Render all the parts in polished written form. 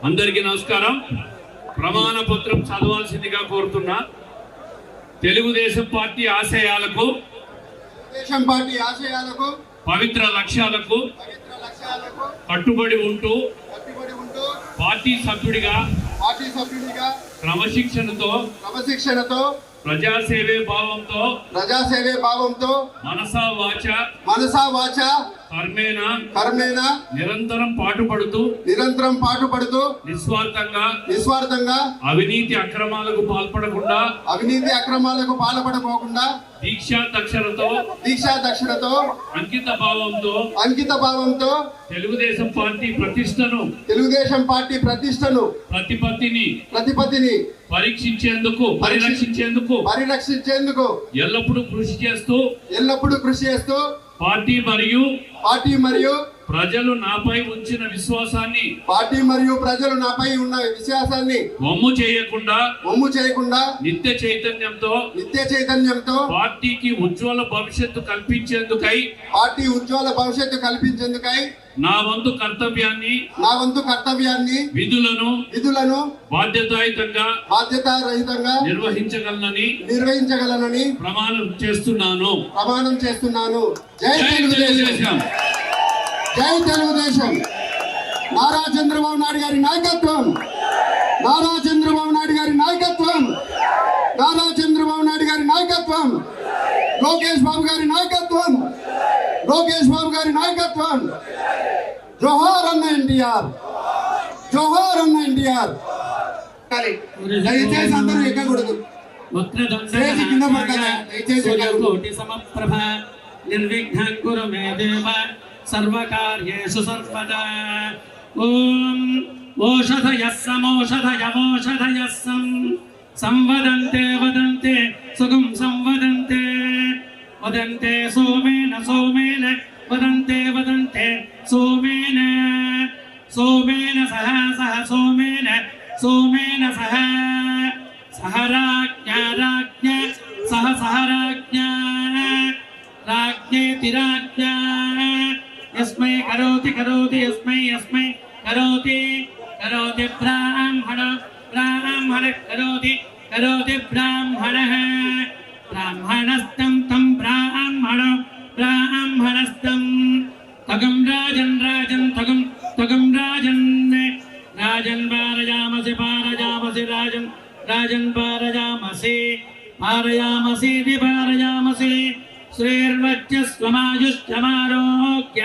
అందరికీ నమస్కారం. ప్రమాణ పత్రం చదవాల్సిందిగా కోరుతున్నా. తెలుగుదేశం పార్టీ ఆశయాలకు పవిత్ర లక్ష్యాలకు కట్టుబడి ఉంటూ పార్టీ సభ్యుడిగా క్రమశిక్షణతో ప్రజాసేవే భావంతో మనసా వాచ కర్మేణ నిరంతరం పాటుపడుతూ నిస్వార్థంగా అవినీతి అక్రమాలకు పాల్పడకుండా దీక్షా దక్షతతో అంకిత భావంతో తెలుగుదేశం పార్టీ ప్రతిష్టను ప్రతిపత్తిని పరిరక్షించేందుకు ఎల్లప్పుడూ కృషి చేస్తూ పార్టీ మరియు ప్రజలు నాపై ఉంచిన విశ్వాసాన్ని వమ్ము చేయకుండా నిత్య చైతన్యంతో పార్టీకి ఉజ్వల భవిష్యత్తు కల్పించేందుకై నా వంతు కర్తవ్యాన్ని విధులను బాధ్యతారహితంగా నిర్వహించగలనని ప్రమాణం చేస్తున్నాను. జై తెలుగుదేశం. జై తెలుగుదేశం. నారా చంద్రబాబు నాయుడు గారి నాయకత్వం. లోకేష్ బాబు గారి నాయకత్వం. జోహార్ అన్న ఎన్టీఆర్. దయచేసి అందరూ ఎక్కకూడదు. కింద నిర్విఘ్నం కురు మే దేవ సర్వకార్యేషు సర్వదా. ఓం ఓషధయః సంవదంతే సుగం సంవదంతే సోమేన వదంతే సోమేన సహ సోమేన సహ రాజ్ఞా राज्ञेति राज्ञा यस्मै करोति यस्मै करोति ब्राह्मणः करोति ब्राह्मणः ब्राह्मणस्तं तं ब्राह्मणस्तं तगं राजन् तगं राजन् पारयामसि राजन् पारयामसि श्रीर्वच्चस्वमायुष्यमारोग्य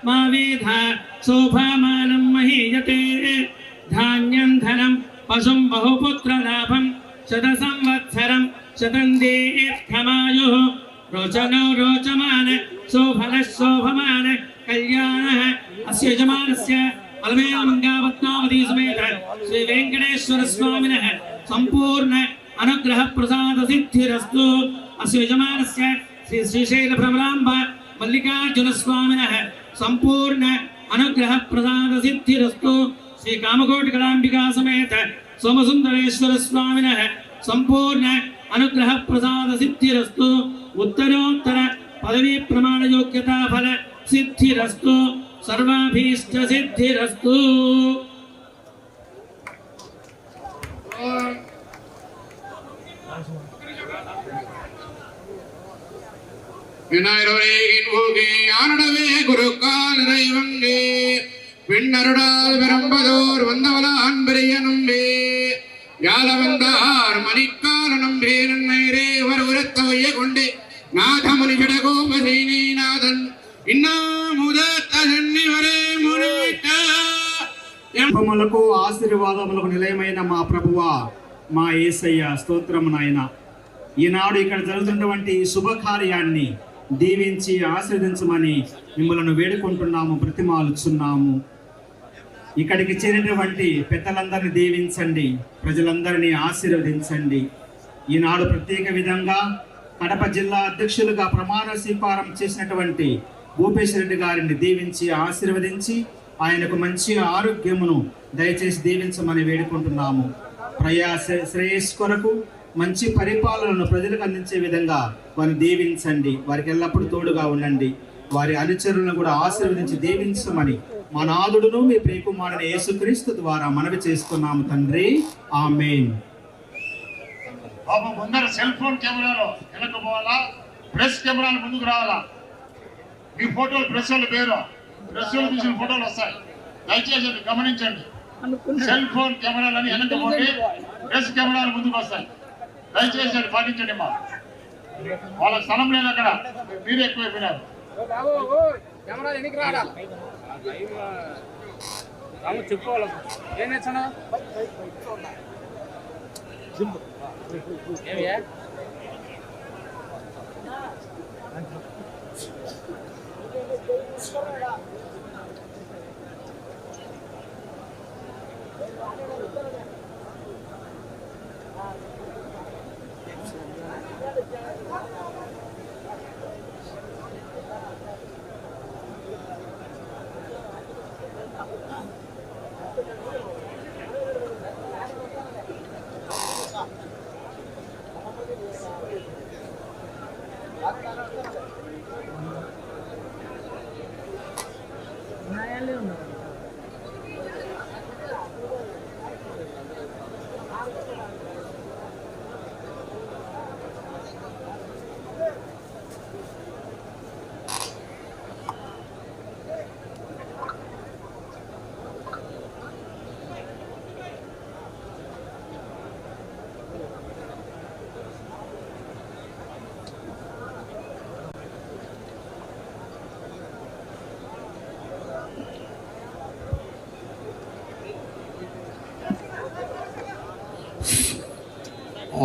मा विधा शोभामानं महीयते. धान्यं धनं पशुं बहुपुत्रलाभं शतसंवत्सरं शतं दीर्घमायुः रोचमान शोभमान कल्याणः अस्य यजमानस्य अलमेलमङ्गापद्मावती समेत श्री वेंकटेश्वर स्वामिनः संपूर्ण अनुग्रह प्रसाद सिद्धिरस्तु. अस्य यजमानस्य श्री श्रीशैल भ्रमरांब मल्लिकार्जुन स्वामिनः संपूर्ण अनुग्रह प्रसाद सिद्धिरस्तु. श्री कामकोटि कलांबिका समेत सोमसुंदरेश्वर स्वामिनः संपूर्ण अनुग्रह प्रसाद सिद्धिरस्तु. उत्तरोत्तर पदवी प्रमाण योग्यता फल सिद्धिरस्तु. सर्वाभीष्ट सिद्धिरस्तु. விநாயகரின் ஊகே ஆனடவே குருக்கால் இறைவங்கே பின்னருடால் விரும்பதோர் வந்தவளான் பெரியனும்பே யால வந்தார் மணிக்கால நம்பே நன்னேரே ஒரு உரத்தவைய கொண்டு நாதமுனி விடகோமசைனே நாதன் ఇన్నాముదతన్నివరే మునిట ఎంపములకు ఆశీర్వాదములకు నిలయమైన మా ప్రభువా మా యేసయ్య స్తోత్రము నాయన. ఈనాడు ఇక్కడ జరుగుతున్నటువంటి శుభకార్యాన్ని దీవించి ఆశీర్వదించమని మిమ్మల్ని వేడుకుంటున్నాము, బ్రతిమాలుచున్నాము. ఇక్కడికి చేరినటువంటి పెద్దలందరినీ దీవించండి, ప్రజలందరినీ ఆశీర్వదించండి. ఈనాడు ప్రత్యేక విధంగా కడప జిల్లా అధ్యక్షులుగా ప్రమాణ స్వీకారం చేసినటువంటి భూపేశ్ రెడ్డి గారిని దీవించి ఆశీర్వదించి ఆయనకు మంచి ఆరోగ్యమును దయచేసి దీవించమని వేడుకుంటున్నాము. శ్రేయస్ కొరకు మంచి పరిపాలనను ప్రజలకు అందించే విధంగా వారిని దీవించండి, వారికి ఎల్లప్పుడూ తోడుగా ఉండండి. వారి అనుచరులను కూడా ఆశీర్వదించి దీవించమని మా నాథుడును మీ ప్రియకుమారుని యేసుక్రీస్తు ద్వారా మనవి చేస్తున్నాము తండ్రి. ఆమేన్. బాబు ముందర సెల్ ఫోన్ కెమెరాలో వెనక్కి పోవాలా, ప్రెస్ కెమెరాలు ముందుకు రావాలా. మీ ఫోటోలు ప్రెస్ వాళ్ళు పేరు, ప్రెస్ వాళ్ళు తీసిన ఫోటోలు వస్తాయి. దయచేసి అది గమనించండి. సెల్ ఫోన్ కెమెరాలని వెనక్కి పోండి, ప్రెస్ కెమెరాలు ముందుకు వస్తాయి. దయచేసి అది పాటించండి. మా వాళ్ళకి స్థలం లేదు అక్కడ, మీరు ఎక్కువైపోయినారు. చెప్పుకోవాలి ఏం నేర్చున్నా ఏమయ్యా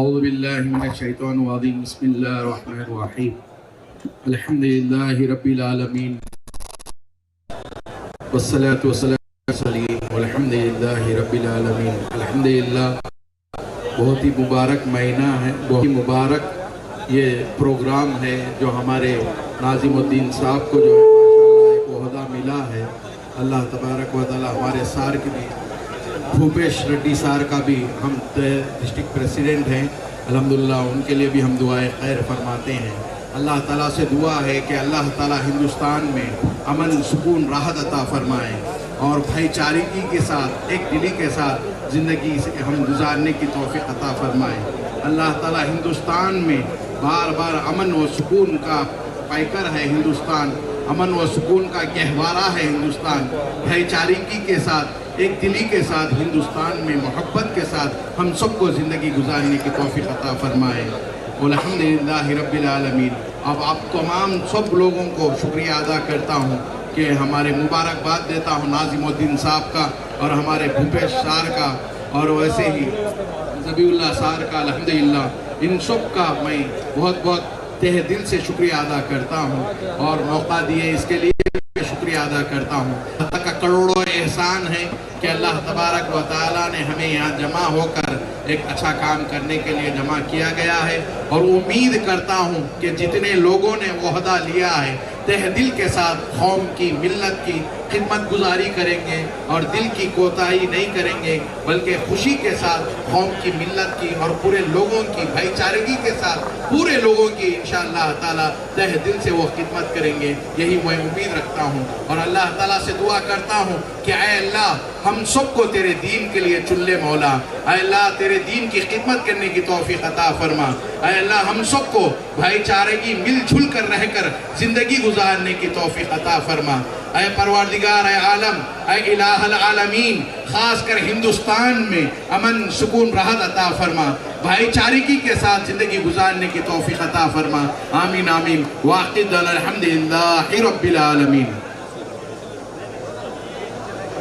أعوذ بالله من الشيطان الرجيم بسم الله الرحمن الرحيم الحمد لله رب العالمين والصلاة والسلام والحمد لله رب العالمين الحمد للہ. بہت ہی مبارک مہینہ ہے، بہت ہی مبارک یہ پروگرام ہے جو ہمارے ناظم الدین صاحب کو جو ہے ماشاءاللہ ایک عہدہ ملا ہے. اللہ تبارک و تعالی ہمارے سار کی بھی بھوپیش ریڈی سار کا بھی ہم ڈسٹرکٹ پریسیڈنٹ ہیں الحمدللہ، ان کے لیے بھی ہم دعائیں خیر فرماتے ہیں. اللہ تعالیٰ سے دعا ہے کہ اللہ تعالیٰ ہندوستان میں امن سکون راحت عطا فرمائیں اور بھائی چارگی کے ساتھ ایک دلی کے ساتھ زندگی سے ہم گزارنے کی توفیق عطا فرمائیں. اللہ تعالیٰ ہندوستان میں بار بار امن و سکون کا پیکر ہے ہندوستان، امن و سکون کا گہوارہ ہے ہندوستان. بھائی چارگی کے ساتھ ایک دلی کے ساتھ ہندوستان میں محبت کے ساتھ ہم سب کو زندگی گزارنے کی توفیق عطا فرمائے. الحمدللہ رب العالمین. اب آپ تمام سب لوگوں کو شکریہ ادا کرتا ہوں کہ ہمارے مبارکباد دیتا ہوں ناظم الدین صاحب کا اور ہمارے بھوپیش سار کا اور ویسے ہی ذبیح اللہ سار کا. الحمدللہ ان سب کا میں بہت بہت تہ دل سے شکریہ ادا کرتا ہوں اور موقع دیے اس کے لیے شکریہ ادا کرتا ہوں. اللہ کا کروڑوں احسان ہے کہ اللہ تبارک و تعالیٰ نے ہمیں یہاں جمع ہو کر ایک اچھا کام کرنے کے لیے جمع کیا گیا ہے اور امید کرتا ہوں کہ جتنے لوگوں نے عہدہ لیا ہے تہ دل کے ساتھ قوم کی ملت کی خدمت گزاری کریں گے اور دل کی کوتاہی نہیں کریں گے بلکہ خوشی کے ساتھ قوم کی ملت کی اور پورے لوگوں کی بھائی چارگی کے ساتھ پورے لوگوں کی انشاءاللہ تعالیٰ تہ دل سے وہ خدمت کریں گے. یہی میں امید رکھتا ہوں اور اللہ تعالیٰ سے دعا کرتا ہوں کہ اے اللہ ہم سب کو تیرے دین کے لیے چن لے مولا. اے اللہ تیرے دین کی خدمت کرنے کی توفیق عطا فرما. اے اللہ ہم سب کو بھائی چارگی مل جھل کر رہ کر زندگی گزارنے کی توفیق عطا فرما. اے پروردگار اے عالم اے الہ العالمین خاص کر ہندوستان میں امن سکون راحت عطا فرما، بھائی چارگی کے ساتھ زندگی گزارنے کی توفیق عطا فرما. آمین آمین. وآخر دعوانا الحمدللہ رب العالمین.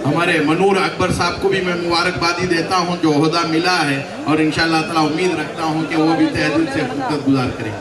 ہمارے منور اکبر صاحب کو بھی میں مبارکبادی دیتا ہوں جو عہدہ ملا ہے اور انشاءاللہ تعالیٰ امید رکھتا ہوں کہ وہ بھی تہ دل سے خدمت گزار کریں.